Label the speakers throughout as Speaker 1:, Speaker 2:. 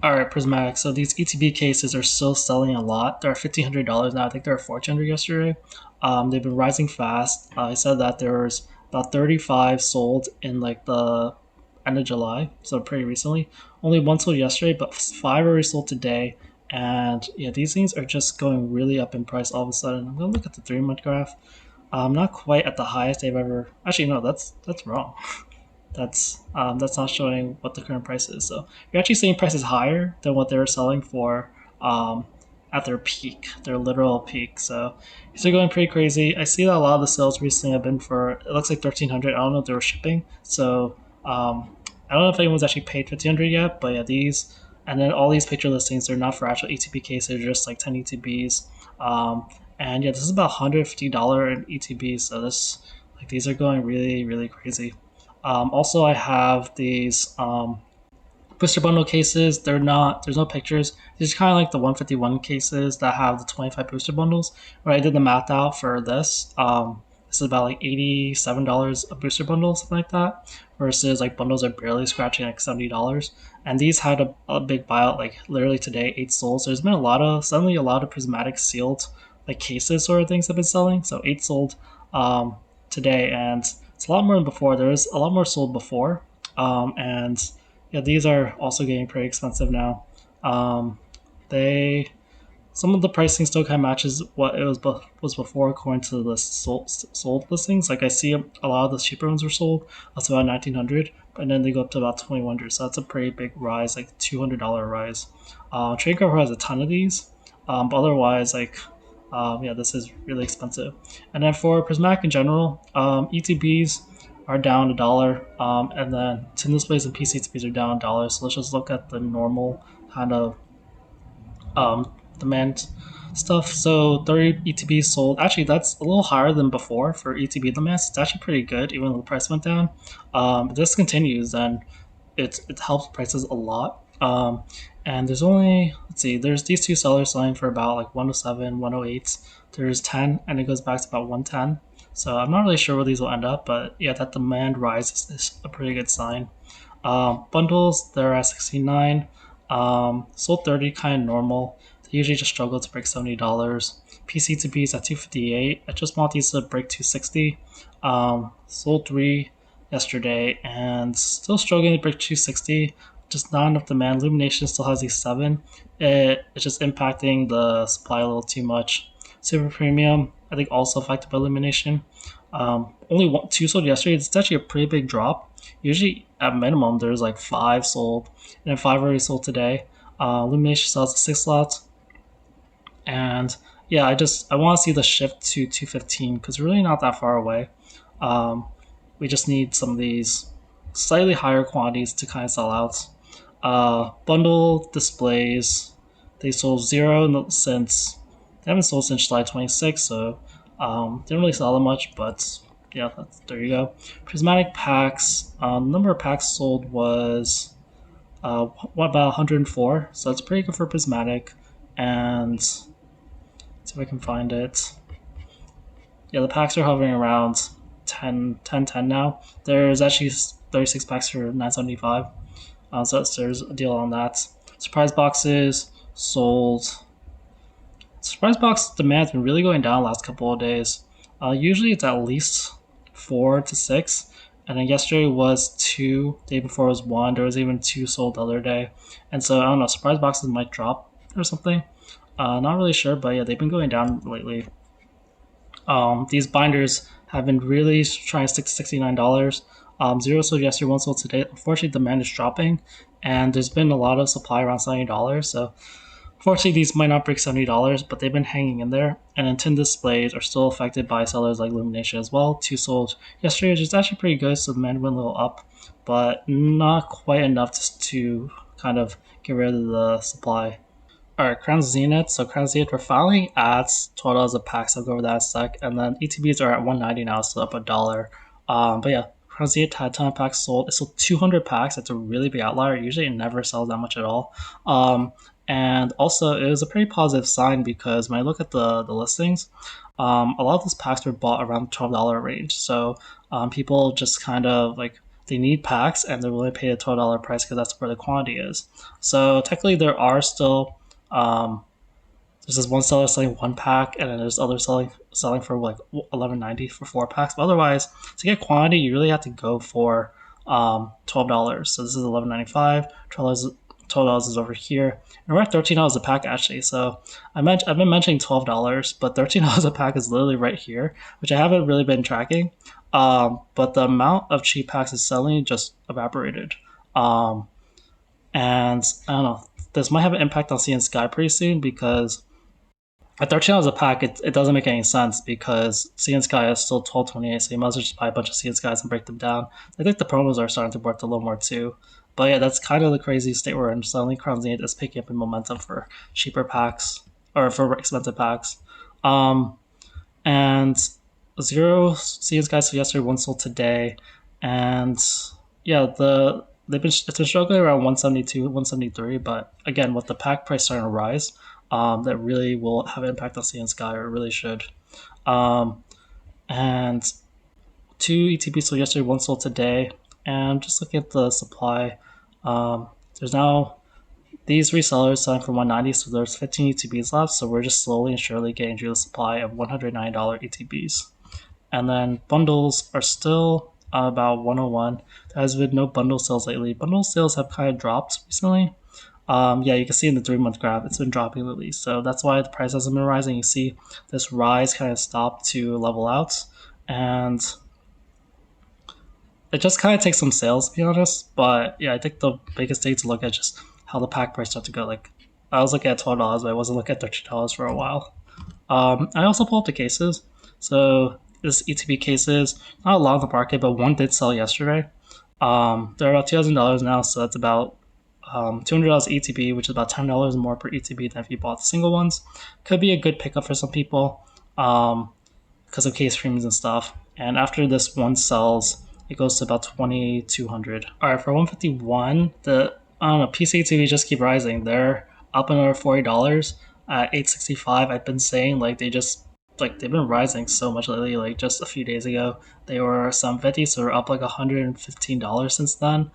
Speaker 1: All right, Prismatic. So these ETB cases are still selling a lot. They're $1,500 now. I think they were $1,400 yesterday. They've been rising fast. I said that there was about 35 sold in like the end of July, so pretty recently. Only one sold yesterday, but five already sold today. And yeah, these things are just going really up in price all of a sudden. I'm gonna look at the 3 month graph. Not quite at the highest they've ever. Actually, no, that's wrong. That's not showing what the current price is. So you're actually seeing prices higher than what they were selling for um, at their peak, their literal peak. So these are going pretty crazy. I see that a lot of the sales recently have been for it looks like 1,300. I don't know if they were shipping. So I don't know if anyone's actually paid 1,500 yet. But yeah, these and then all these picture listings they're not for actual ETB cases. They're just like 10 ETBs. And yeah, this is about $150 in ETBs. So this like these are going really crazy. Also, I have these booster bundle cases. They're not. There's no pictures. These are kind of like the 151 cases that have the 25 booster bundles. When I did the math out for this, this is about like $87 a booster bundle, something like that. Versus like bundles are barely scratching like $70. And these had a big buyout like literally today, 8 sold. So there's been suddenly a lot of prismatic sealed like cases sort of things have been selling. So 8 sold today, and it's a lot more than before. There was a lot more sold before, and yeah, these are also getting pretty expensive now. Um, they Some of the pricing still kind of matches what it was before according to the sold listings. Like I see a lot of the cheaper ones were sold. That's about 1,900, and then they go up to about 2,100. So that's a pretty big rise, like $200 rise. Trade Cover has a ton of these, but otherwise, like yeah, this is really expensive. And then for Prismatic in general, ETBs are down $1, and then tin displays and PCTBs are down $1. So let's just look at the normal kind of demand stuff. So 30 ETBs sold. Actually, that's a little higher than before for ETB demand. It's actually pretty good, even though the price went down. If this continues, then it helps prices a lot. And there's only there's these two sellers selling for about like 107, 108. There's 10, and it goes back to about 110. So I'm not really sure where these will end up, but yeah, that demand rise is a pretty good sign. Bundles they're at 69. Sold 30, kind of normal. They usually just struggle to break $70. PC to B is at 258. I just want these to break 260. Sold 3 yesterday and still struggling to break 260. Just not enough demand. Illumination still has these 7. It's just impacting the supply a little too much. Super Premium, I think, also affected by Illumination. Only 2 sold yesterday. It's actually a pretty big drop. Usually, at minimum, there's like 5 sold, and then 5 already sold today. Illumination sells at 6 slots, and yeah, I want to see the shift to 215 because we're really not that far away. We just need some of these slightly higher quantities to kind of sell out. Bundle displays, they sold 0 since they haven't sold since July 26th, so didn't really sell that much, but yeah, there you go. Prismatic packs, number of packs sold was what about 104, so that's pretty good for Prismatic. And see if I can find it. Yeah, the packs are hovering around 10 now. There's actually 36 packs for 975. So there's a deal on that. Surprise boxes sold. Surprise box demand's been really going down the last couple of days. Usually it's at least 4 to 6. And then yesterday was 2. The day before was 1. There was even 2 sold the other day. And so I don't know. Surprise boxes might drop or something. Not really sure, but yeah, they've been going down lately. These binders have been really trying to stick to $69. 0 sold yesterday, 1 sold today. Unfortunately, demand is dropping, and there's been a lot of supply around $70. So, unfortunately, these might not break $70, but they've been hanging in there. And then tin displays are still affected by sellers like Illumination as well. 2 sold yesterday, which is actually pretty good, so demand went a little up, but not quite enough to kind of get rid of the supply. Alright, Crown Zenith. So Crown Zenith, we're finally at $12 a pack, so I'll go over that in a sec. And then ETBs are at 190 now, so up $1. But yeah, Crown Zenith had a ton of packs sold. It sold 200 packs. That's a really big outlier. Usually it never sells that much at all. And also, it was a pretty positive sign because when I look at the listings, a lot of those packs were bought around the $12 range. So people just kind of like they need packs and they're willing to pay a $12 price because that's where the quantity is. So technically, there are still there's this one seller selling one pack, and then there's others selling for like 11.90 for 4 packs. But otherwise, to get quantity, you really have to go for $12. So this is 11.95. $12 is over here, and we're at $13 a pack actually. So I've been mentioning $12, but $13 a pack is literally right here, which I haven't really been tracking. But the amount of cheap packs is suddenly just evaporated. And I don't know. This might have an impact on CN Sky pretty soon because at $13 a pack, it doesn't make any sense because CN Sky is still 12.28, so you might as well just buy a bunch of CN Skies and break them down. I think the promos are starting to work a little more too. But yeah, that's kind of the crazy state we're in. Suddenly, Crown Zenith is picking up in momentum for cheaper packs or for expensive packs. And zero CN Skies yesterday, one sold today, and yeah, it's been struggling around 172, 173. But again, with the pack price starting to rise, that really will have an impact on CN Sky, or it really should. And 2 ETBs sold yesterday, one sold today. And just looking at the supply, there's now these resellers selling for 190, so there's 15 ETBs left. So we're just slowly and surely getting through the supply of $109 ETBs. And then bundles are still about 101. There has been no bundle sales lately. Bundle sales have kind of dropped recently. Yeah, you can see in the 3-month graph, it's been dropping lately. So that's why the price hasn't been rising. You see this rise kind of stop to level out. And it just kind of takes some sales, to be honest. But yeah, I think the biggest thing to look at just how the pack price starts to go. Like, I was looking at $12, but I wasn't looking at $13 for a while. I also pulled up the cases. So this ETB cases, not a lot of the market, but one did sell yesterday. They're about $2,000 now, so that's about $200 ETB, which is about $10 more per ETB than if you bought the single ones. Could be a good pickup for some people because of case premiums and stuff. And after this one sells, it goes to about 2,200. All right, for 151, the PC ETB just keep rising. They're up another $40 at 865. I've been saying like they've been rising so much lately. Like just a few days ago, they were 750, so they're up like $115 since then.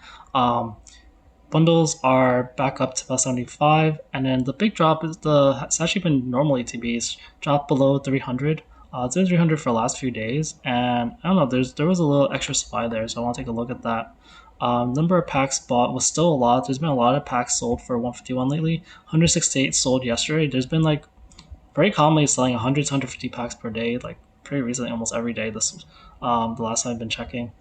Speaker 1: Bundles are back up to about 75, and then the big drop is it's actually been normal ETBs dropped below 300. It's been 300 for the last few days, and I don't know. There was a little extra supply there, so I want to take a look at that. Number of packs bought was still a lot. There's been a lot of packs sold for 151 lately. 168 sold yesterday. There's been like very commonly selling 100 to 150 packs per day, like pretty recently, almost every day. This the last time I've been checking.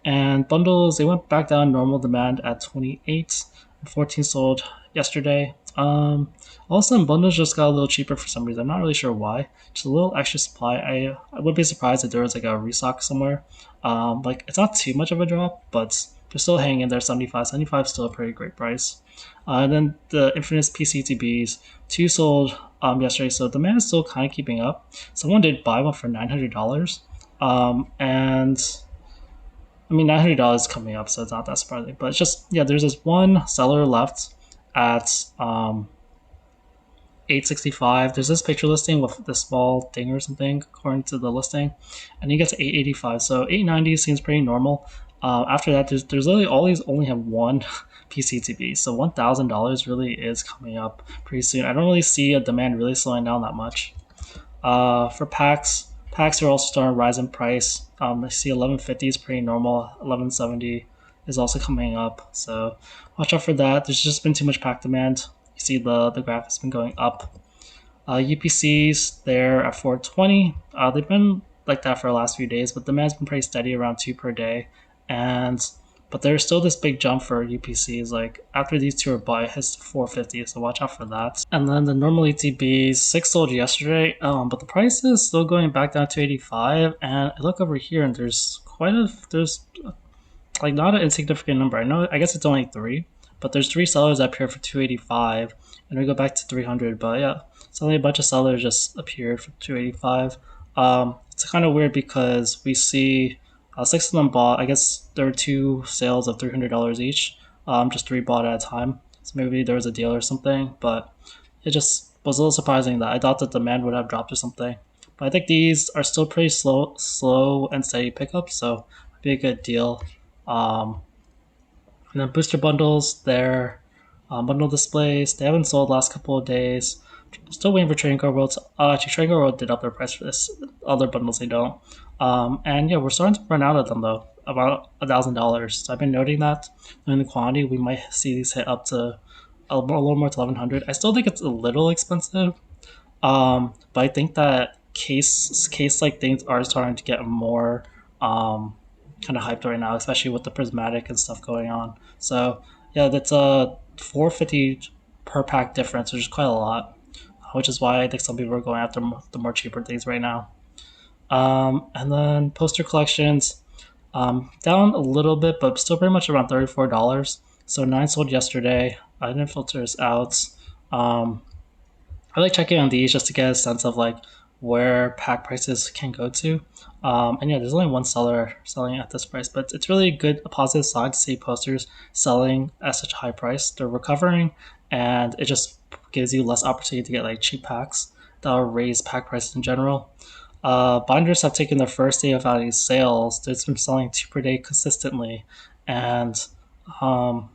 Speaker 1: And bundles, they went back down normal demand at 28 and 14 sold yesterday. All of a sudden, bundles just got a little cheaper for some reason. I'm not really sure why. Just a little extra supply. I would be surprised if there was like a restock somewhere. Like it's not too much of a drop, but they're still hanging in there. 75. 75 is still a pretty great price. And then the Infinite PCTBs, 2 sold yesterday, so demand is still kind of keeping up. Someone did buy one for $900. And I mean, $900 is coming up, so it's not that surprising. But it's just, yeah, there's this one seller left at 865. There's this picture listing with the small thing or something, according to the listing. And you get to 885. So 890 seems pretty normal. After that, there's literally all these only have one PCTB. So $1,000 really is coming up pretty soon. I don't really see a demand really slowing down that much. For packs are also starting to rise in price. I see 1150 is pretty normal. 1170 is also coming up. So watch out for that. There's just been too much pack demand. You see the graph has been going up. UPCs, they're at 420. They've been like that for the last few days, but demand's been pretty steady around 2 per day. But there's still this big jump for UPCs. Like after these two are bought, it hits 450, so watch out for that. And then the normal ETBs, 6 sold yesterday, but the price is still going back down to 85. And I look over here, and there's like not an insignificant number. I guess it's only 3, but there's 3 sellers up here for 285, and we go back to 300. But yeah, suddenly a bunch of sellers just appeared for 285. It's kind of weird because we see 6 of them bought. I guess there were 2 sales of $300 each. Just 3 bought at a time. So maybe there was a deal or something. But it just was a little surprising that I thought that demand would have dropped or something. But I think these are still pretty slow and steady pickups. So be a good deal. Um, and then booster bundles, they're bundle displays. They haven't sold last couple of days. Still waiting for Trading Card World. Actually, Trading Card World did up their price for this. Other bundles they don't. And yeah, we're starting to run out of them though. About $1,000. So I've been noting that in the quantity, we might see these hit up to a little more to 1,100. I still think it's a little expensive. But I think that case like things are starting to get more kind of hyped right now, especially with the prismatic and stuff going on. So yeah, that's a 450 per pack difference, which is quite a lot. Which is why I think some people are going after the more cheaper things right now. And then poster collections, down a little bit, but still pretty much around $34. So 9 sold yesterday. I didn't filter this out. Um, I like checking on these just to get a sense of like where pack prices can go to. And yeah, there's only one seller selling at this price, but it's really a positive sign to see posters selling at such a high price. They're recovering, and it just gives you less opportunity to get like cheap packs that will raise pack prices in general. Binders have taken their first day of having sales. They've been selling two per day consistently, and um,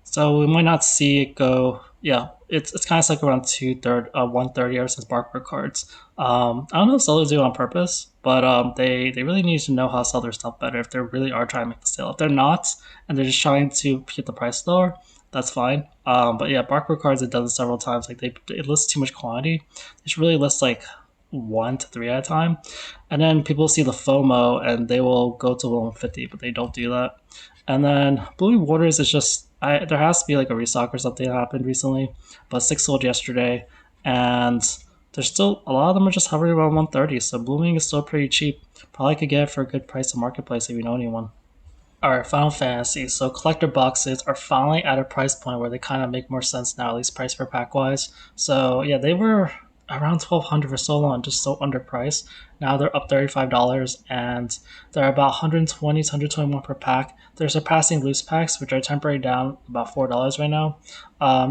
Speaker 1: so we might not see it go. Yeah, it's kind of like around 130 ever since barcode cards. I don't know if sellers do it on purpose, but they really need to know how to sell their stuff better if they really are trying to make the sale. If they're not and they're just trying to keep the price lower, that's fine. But yeah, barcode cards it does it several times. Like it lists too much quantity. It should really list like 1 to 3 at a time, and then people see the FOMO and they will go to 150, but they don't do that. And then Blooming Waters is just there has to be like a restock or something that happened recently, but 6 sold yesterday, and there's still a lot of them are just hovering around 130. So Blooming is still pretty cheap. Probably could get it for a good price in marketplace if you know anyone. All right, Final Fantasy. So collector boxes are finally at a price point where they kind of make more sense now, at least price per pack wise. So yeah, they were around 1,200 for so long, just so underpriced. Now they're up $35, and they're about 120 to 121 per pack. They're surpassing loose packs, which are temporarily down about $4 right now.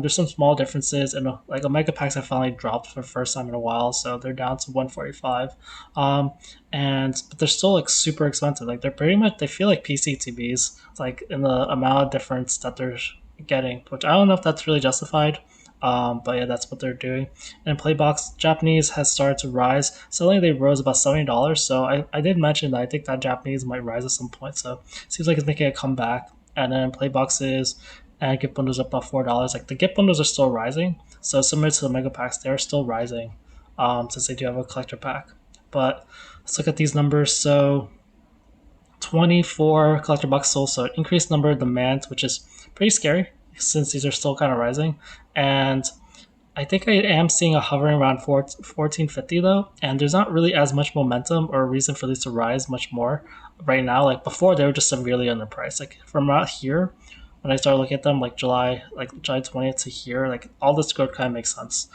Speaker 1: There's some small differences, and like Omega packs have finally dropped for the first time in a while, so they're down to 145. Um, but they're still like super expensive. Like they're pretty much they feel like PCTBs, like in the amount of difference that they're getting, which I don't know if that's really justified. But yeah, that's what they're doing. And Playbox Japanese has started to rise. Suddenly they rose about $70. So I did mention that I think that Japanese might rise at some point. So it seems like it's making a comeback. And then Playboxes and gift bundles up about $4. Like the gift bundles are still rising. So similar to the mega packs, they're still rising since they do have a collector pack. But let's look at these numbers. So 24 collector box sold, so increased number of demands, which is pretty scary since these are still kind of rising. And I think I am seeing a hovering around 1450 though, and there's not really as much momentum or reason for these to rise much more right now. Like before, they were just severely underpriced. Like from out here, when I started looking at them, like July 20th to here, like all this growth kind of makes sense.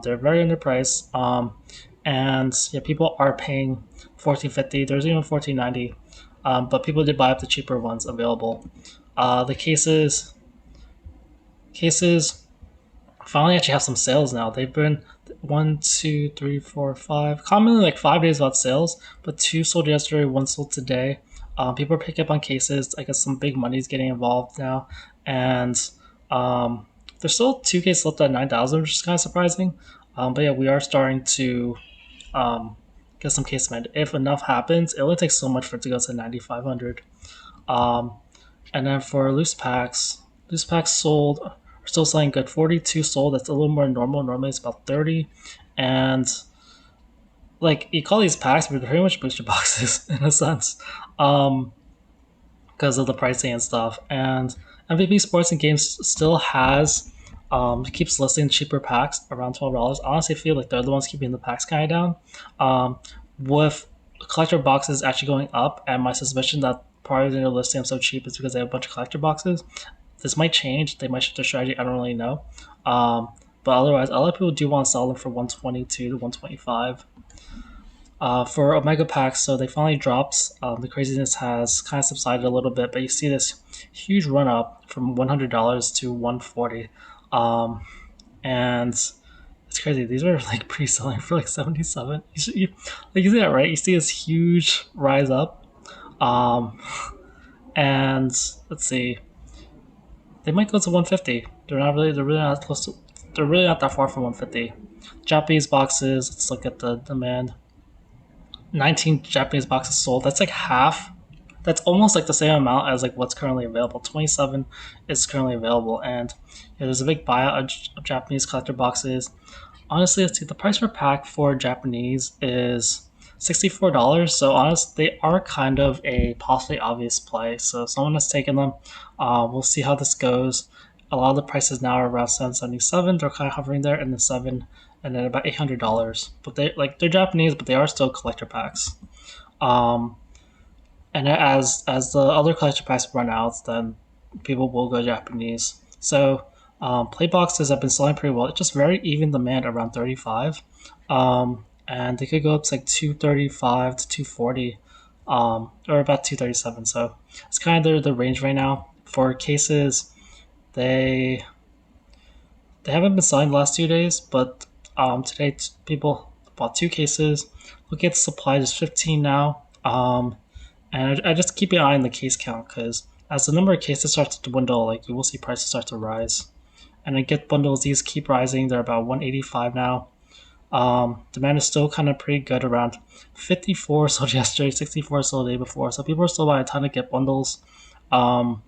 Speaker 1: They're very underpriced, and yeah, people are paying 1450. There's even 1490, but people did buy up the cheaper ones available. The cases finally actually have some sales now. They've been 1, 2, 3, 4, 5, commonly like 5 days without sales, but 2 sold yesterday, 1 sold today. People are picking up on cases. I guess some big money is getting involved now, and there's still 2 cases left at 9,000, which is kind of surprising. But yeah, we are starting to get some case demand. If enough happens, it only takes so much for it to go to 9,500. Um, and then for loose packs sold are still selling good. 42 sold. That's a little more normal. Normally it's about 30. And like you call these packs, but they're pretty much booster boxes in a sense, because of the pricing and stuff. And MVP Sports and Games still has keeps listing cheaper packs around $12. Honestly, I feel like they're the ones keeping the packs kind of down. With collector boxes actually going up, and my suspicion that part of the listing them so cheap is because they have a bunch of collector boxes. This might change. They might shift their strategy. I don't really know. But otherwise, a lot of people do want to sell them for 122 to 125. For Omega packs, so they finally dropped. The craziness has kind of subsided a little bit, but you see this huge run up from $100 to 140, and it's crazy. These are like pre-selling for like 77. You see that, right? You see this huge rise up. Um, and let's see, they might go to 150. They're really not close to. They're really not that far from 150. Japanese boxes. Let's look at the demand. 19 Japanese boxes sold. That's like half. That's almost like the same amount as like what's currently available. 27 is currently available, and there's a big buyout of Japanese collector boxes. Honestly, let's see. The price per pack for Japanese is $64. So honestly, they are kind of a possibly obvious play. So someone has taken them. We'll see how this goes. A lot of the prices now are around 777. They're kind of hovering there in the seven, and then about $800. But they're Japanese, but they are still collector packs. Um, and as the other collector packs run out, then people will go Japanese. So play boxes have been selling pretty well. It's just very even demand around 35, and they could go up to like 235 to 240, or about 237. So it's kind of the range right now for cases. They they haven't been selling the last 2 days, but today people bought 2 cases. Looking at the supply, there's 15 now. And I just keep an eye on the case count because as the number of cases starts to dwindle, like you will see prices start to rise. And I get bundles; these keep rising. They're about 185 now. Demand is still kind of pretty good, around 54 sold yesterday, 64 sold the day before. So people are still buying a ton to get bundles. Um,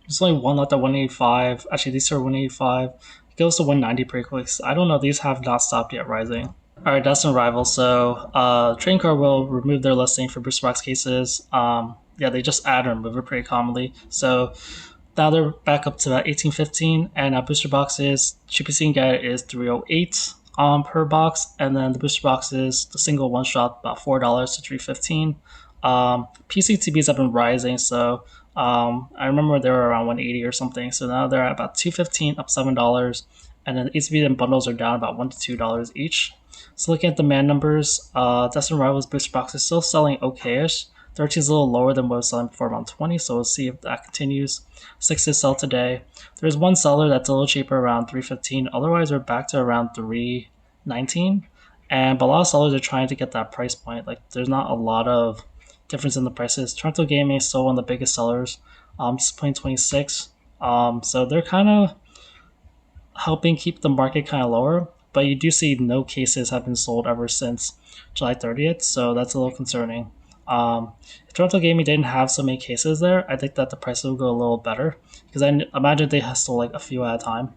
Speaker 1: there's only one left at 185. Actually, these are 185. It goes to 190 pretty quick. So I don't know. These have not stopped yet rising. All right, Destined Rivals. So, Trading Card will remove their listing for booster box cases. Yeah, they just add and remove it pretty commonly. So now they're back up to about 1815, and booster boxes cheapest you can get is 308 per box, and then the booster boxes, the single one shot, about $4 to 315. PCTBs have been rising, so I remember they were around 180 or something. So now they're at about 215, up $7, and then the ETB and bundles are down about $1 to $2 each. So looking at the demand numbers, Destined Rivals booster box is still selling okay-ish. 13 is a little lower than what was selling before, around 20, so we'll see if that continues. 6 sell today. There's one seller that's a little cheaper, around 315. Otherwise, we're back to around 319. But a lot of sellers are trying to get that price point. Like, there's not a lot of difference in the prices. Toronto Gaming is still one of the biggest sellers, just playing 26. So they're kind of helping keep the market kind of lower. But you do see no cases have been sold ever since July 30th, so that's a little concerning. If Toronto Gaming didn't have so many cases there, I think that the prices would go a little better because I imagine they sold like a few at a time.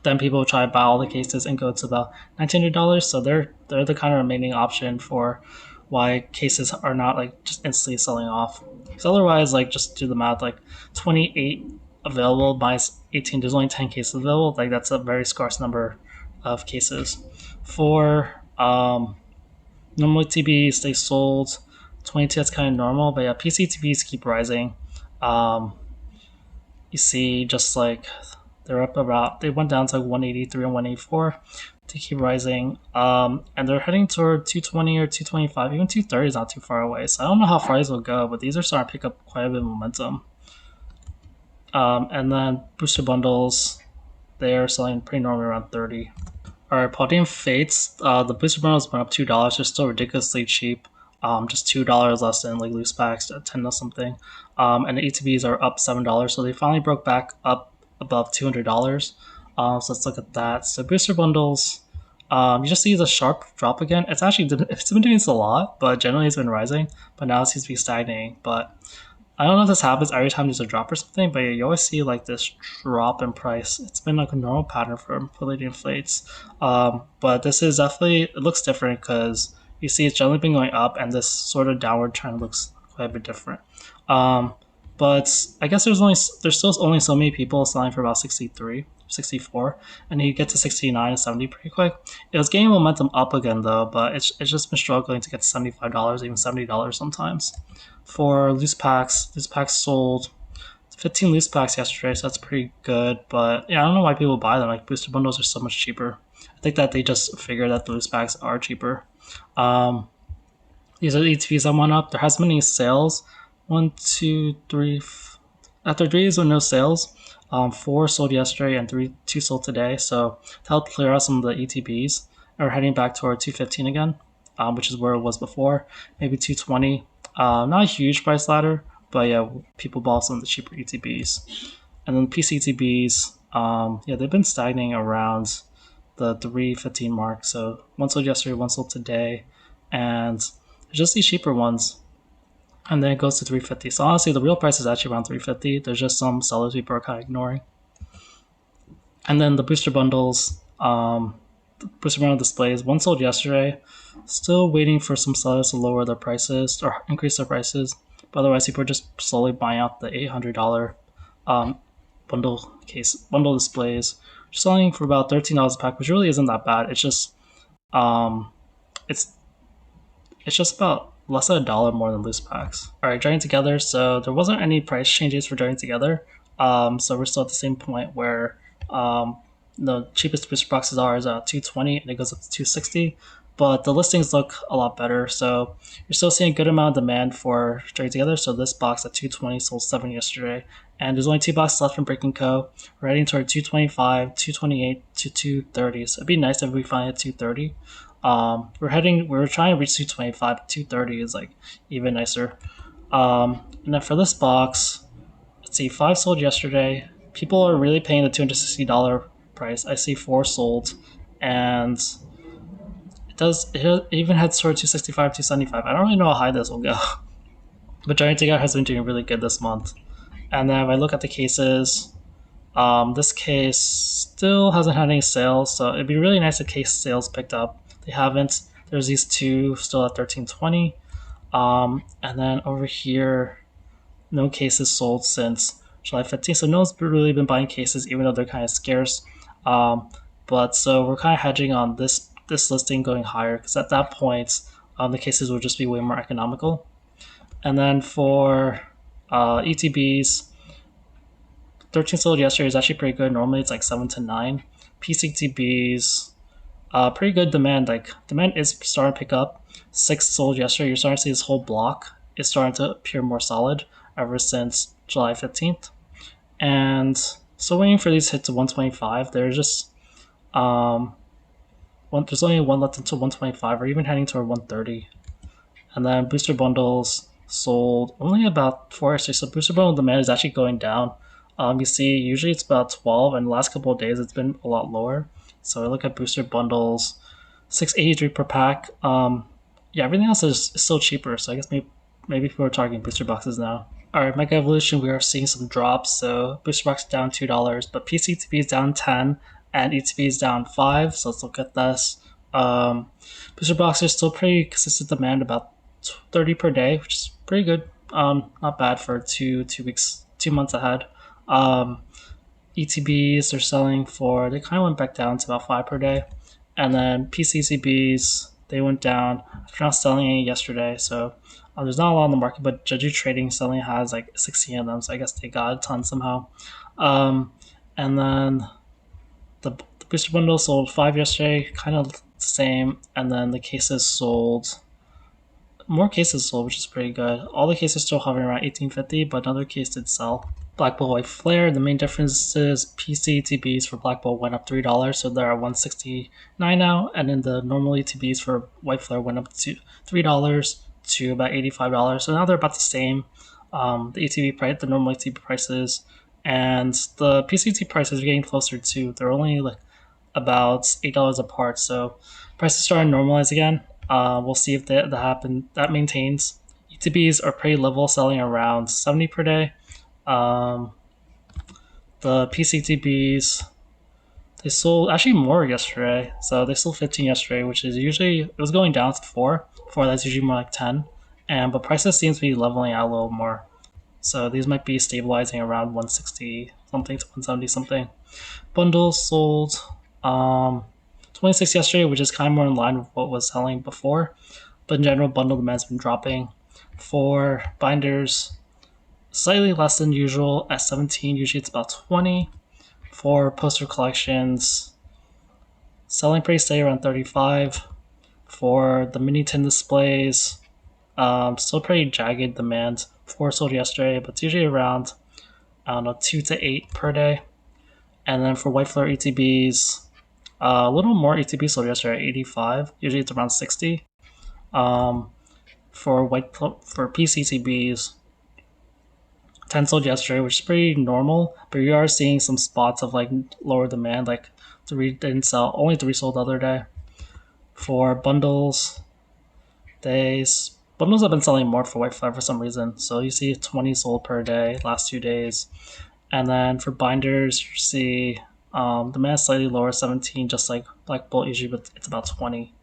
Speaker 1: Then people will try to buy all the cases and go to the $1,900. So they're the kind of remaining option for why cases are not like just instantly selling off. Because otherwise, like just do the math, like 28 available minus 18, there's only 10 cases available. Like that's a very scarce number of cases. For normally TBs, they sold 22. That's kind of normal, but yeah, PC TBs keep rising. You see, just like they're up about, they went down to like 183 and 184. They keep rising, and they're heading toward 220 or 225. Even 230 is not too far away. So I don't know how far these will go, but these are starting to pick up quite a bit of momentum. And then booster bundles, they are selling pretty normally around 30. All right, Paldean Fates, the booster bundles went up $2. They're still ridiculously cheap. Just $2 less than like loose packs at 10 or something. And the ETBs are up $7, so they finally broke back up above $200. So let's look at that. So booster bundles, you just see the sharp drop again. It's been doing this a lot, but generally it's been rising. But now it seems to be stagnating. But I don't know if this happens every time there's a drop or something, but you always see like this drop in price. It's been like a normal pattern for Paldean Fates. But this is definitely, it looks different because you see it's generally been going up, and this sort of downward trend looks quite a bit different. But I guess there's still only so many people selling for about 63, 64, and you get to 69 and 70 pretty quick. It was gaining momentum up again though, but it's just been struggling to get to $75, even $70 sometimes. For loose packs sold 15 loose packs yesterday, so that's pretty good. But yeah, I don't know why people buy them. Like booster bundles are so much cheaper. I think that they just figure that the loose packs are cheaper. These are the ETVs that went up. There hasn't been any sales. 1, 2, 3. After 3 days with no sales, 4 sold yesterday and 2 sold today. So to help clear out some of the ETBs, we're heading back toward 215 again, which is where it was before. Maybe 220. Not a huge price ladder, but yeah, people bought some of the cheaper ETBs. And then PC ETBs, yeah, they've been stagnating around the 315 mark. So one sold yesterday, one sold today, and just these cheaper ones. And then it goes to 350. So honestly, the real price is actually around 350. There's just some sellers people are kind of ignoring. And then the booster bundles, the booster bundle displays, one sold yesterday. Still waiting for some sellers to lower their prices or increase their prices. But otherwise, people are just slowly buying out the $800 bundle displays, selling for about $13 a pack, which really isn't that bad. It's just um, it's it's just about less than $1 more than loose packs. All right, joining together. So there wasn't any price changes for joining together. So we're still at the same point where um, the cheapest booster boxes are is 220 and it goes up to 260. But the listings look a lot better. So you're still seeing a good amount of demand for joining together. So this box at 220 sold 7 yesterday. And there's only 2 boxes left from Breaking Co. We're heading toward 225, 228 to 230. So it'd be nice if we find a 230. We're trying to reach 225, 230 is like even nicer. And then for this box, let's see, 5 sold yesterday. People are really paying the $260 price. I see 4 sold, and it even had sort of 265, 275. I don't really know how high this will go, but Giant Digger has been doing really good this month. And then if I look at the cases, this case still hasn't had any sales, so it'd be really nice if case sales picked up. They haven't. There's these 2 still at 1320. And then over here, no cases sold since July 15th. So no one's really been buying cases, even though they're kind of scarce. But so we're kind of hedging on this listing going higher because at that point, the cases will just be way more economical. And then for ETBs, 13 sold yesterday is actually pretty good. Normally it's like 7 to 9. PCTBs, pretty good demand. Like demand is starting to pick up. 6 sold yesterday. You're starting to see this whole block is starting to appear more solid ever since July 15th. And so waiting for these hit to 125. There's just there's only one left until 125, or even heading toward 130. And then booster bundles sold only about 4 or 6. So booster bundle demand is actually going down. You see, usually it's about 12, and the last couple of days it's been a lot lower. So I look at booster bundles, 683 per pack. Yeah, everything else is still cheaper. So I guess maybe people are targeting booster boxes now. All right, Mega Evolution, we are seeing some drops. So booster box down $2, but PCTB is down 10, and ETB is down 5. So let's look at this. Booster boxes still pretty consistent demand, about 30 per day, which is pretty good. Not bad for 2 weeks, 2 months ahead. ETBs are selling for, they kind of went back down to about 5 per day. And then PCCBs, they went down. They're not selling any yesterday, so there's not a lot on the market, but Jeju Trading selling has like 16 of them, so I guess they got a ton somehow. And then the booster bundle sold 5 yesterday, kind of the same. And then the cases sold, more cases sold, which is pretty good. All the cases still hovering around 1850, but another case did sell. Black Bull White Flare, the main difference is PC ETBs for Black Bull went up $3, so they're at $169 now, and then the normal ETBs for White Flare went up to $3 to about $85. So now they're about the same. The ETB price, the normal ETB prices, and the PCT prices are getting closer too. They're only like about $8 apart, so prices starting to normalize again. We'll see if that maintains. ETBs are pretty level, selling around 70 per day. The PCTBs, they sold actually more yesterday. So they sold 15 yesterday, which is usually, it was going down to 4. That's usually more like 10. But prices seems to be leveling out a little more. So these might be stabilizing around 160 something to 170 something. Bundles sold 26 yesterday, which is kind of more in line with what was selling before. But in general, bundle demand's been dropping. For binders, slightly less than usual at 17. Usually it's about 20. For poster collections, selling pretty steady around 35. For the mini tin displays, still pretty jagged demand. 4 sold yesterday, but it's usually around, I don't know, 2 to 8 per day. And then for white flare ETBs, a little more ETB sold yesterday at 85. Usually it's around 60. For for PCTBs, 10 sold yesterday, which is pretty normal, but you are seeing some spots of like lower demand, like three didn't sell, only three sold the other day. For bundles, bundles have been selling more for white flag for some reason. So you see 20 sold per day last 2 days. And then for binders, you see demand slightly lower, 17, just like Black Bolt usually, but it's about 20.